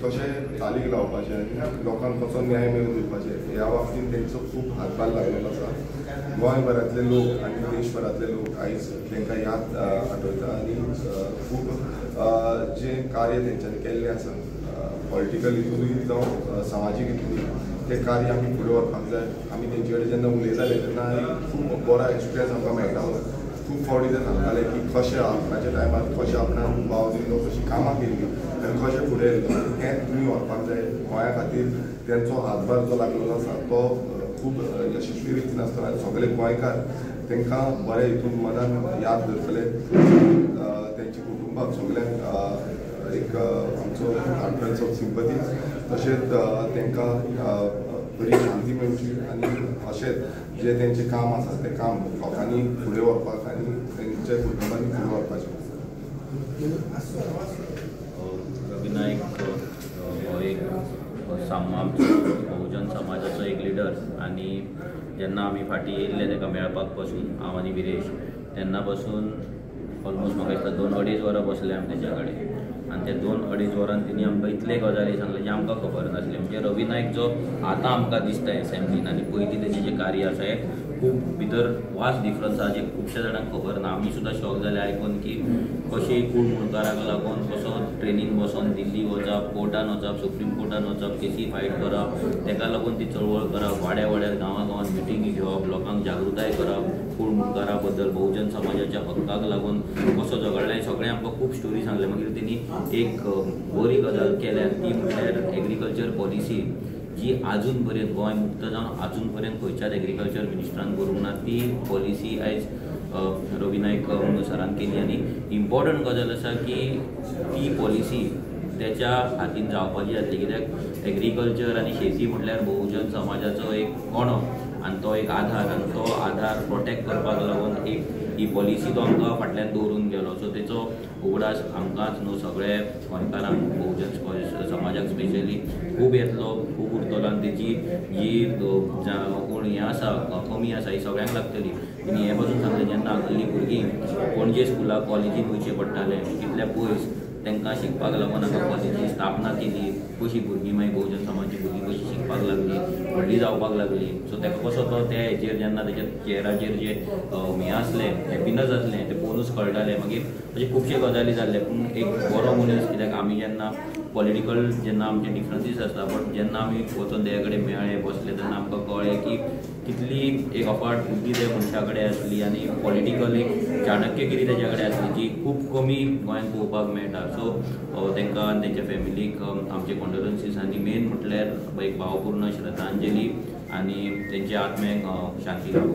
कशें चालीक लावपाचें आनी लोकांक कसो न्याय मेळून दिवपाचें ह्या बाबतींत तेंचो खूब हातभार लागलेलो आसा। गोंयभरांतले लोक आनी देशभरांतले लोक आयज तांकां याद आठयता आनी खूब जें कार्य तेंच्यांनी केल्लें आसा पॉलिटिकल हितूनय जावं सामाजीक हितूनय तें कार्य आमी फुडें व्हरपाक जाय। आमी तेंचे कडेन जेन्ना उलयताले तेन्ना खूब बरो एक्सपिरियन्स आमकां मेळटालो। खूब फावटी ते सांगताले की कशें आपणाच्या टायमार कशें आपणान वाव दिलो, कशी कामां केल्ली आनी कशें फुडें येयलो हें तुमी व्हरपाक जाय। गोंया खातीर तेंचो हातभार जो लागलेलो आसा तो खूब यशस्वी रितीन आसतलो आनी सगळे गोंयकार तांकां बरे हितून मनान याद धरतले। तेंची कुटुंबाक सगळ्यांक एक आमचो कॉन्फ्रन्स ऑफ सिंपथी तशेंच तांकां बरी शांती मेळची आनी अशेंच जे तेंचें काम आसा तें काम लोकांनी फुडें व्हरपाक आनी तेंच्या कुटुंबांनी फुडें व्हरपाचें। रवी नाईक हो एक बहुजन समाजाचो एक लिडर आनी जेन्ना आमी फाटीं येयल्ले तेका मेळपाक पासून हांव आनी विरेश तेन्ना पासून ऑलमोस्ट म्हाका दिसता 2-2.5 वरां बसले आमी तेच्या कडेन आनी ते 2-2.5 वरान तेणी आमकां इतले गजाली सांगले जे आमकां खबर नासले। म्हणजे रवी नाईक जो आतां आमकां दिसता एसेंब्लीन आनी पयलीं तेजें जें कार्य आसा हें खूब भितर वास्ट डिफरन्स आसा जे खुबश्या जाणांक खबर ना। आमी सुद्दां शॉक जाले आयकून की कशी कुडमुडकाराक लागून कसो ट्रेनीन बसोन दिल्ली वचप, कोर्टान वचप, सुप्रीम कोर्टान वचप, केसी फायट करप, तेका लागून ती चळवळ करप, वाड्या वाड्यार गांवांत मिटिंगी घेवप, लोकांक जागृताय करप कुडमुडकारा बद्दल, बहुजन समाजाच्या हक्काक लागून कसो झगडलें सगळें आमकां खूब स्टोरी सांगले। मागीर तेणी एक बरी गजाल केल्या ती म्हटल्यार एग्रीकल्चर पॉलिसी जी आजून पर्यंत गोंय मुक्त जावन आजून पर्यंत खंयच्याच एग्रीकल्चर मिनिस्टरान करूंक ना ती पॉलिसी आयज रवी नाईक सरान केली। आनी इम्पॉर्टंट गजाल आसा की ती पॉलिसी त्याच्या हातीन जावपाची आसली कित्याक एग्रीकल्चर आनी शेती म्हटल्यार बहुजन समाजाचो एक कोणो आनी तो एक आधार आनी तो आधार प्रोटेक्ट करपाक लागून एक ही पॉलिसी तो आमकां फाटल्यान दवरून गेलो। सो तेचो उगडास आमकांच न्हू सगळे गोंयकारांक बहुजन समाजाक स्पेशली खूब येतलो, खूब उरतलो आनी तेची जी कोण हें आसा कमी आसा ही सगळ्यांक लागतली। तेणी हे पासून सांगलें जेन्ना आगल्ली भुरगीं पणजे स्कुलाक कॉलेजीन वयचें पडटालें कितल्या पयस तांकां शिकपाक लागून हांगा कॉलेजी स्थापना केली, कशी भुरगीं मागीर बहुजन समाजाची भुरगीं कशी शिकपाक लागली, व्हडली जावपाक लागली। सो ताका कसो तो त्या हेचेर जेन्ना तेच्या चेहराचेर जे हें आसलें हॅपिनस आसलें तें पळोवनूच कळटालें। मागीर अशें खुबशे गजाली जाल्ले पूण एक बरो मनीस कित्याक आमी जेन्ना पॉलिटिकल जेन्ना आमचे डिफरन्सीस आसता बट जेन्ना आमी वचून तेजे कडेन मेळ्ळे बसले तेन्ना आमकां कळ्ळें की कितली एक अफाट बुद्धी त्या मनशा कडेन आसली आनी पॉलिटिकल एक चाणक्यगिरी तेच्या कडेन आसली जी खूब कमी गोंयांत पळोवपाक मेळटा। सो तांकां आनी तेंच्या फॅमिलीक आमचे कॉन्डोलन्सीस आनी मेन म्हटल्यार एक भावपूर्ण श्रद्धांजली आनी तेंच्या आत्म्याक शांती लाभो।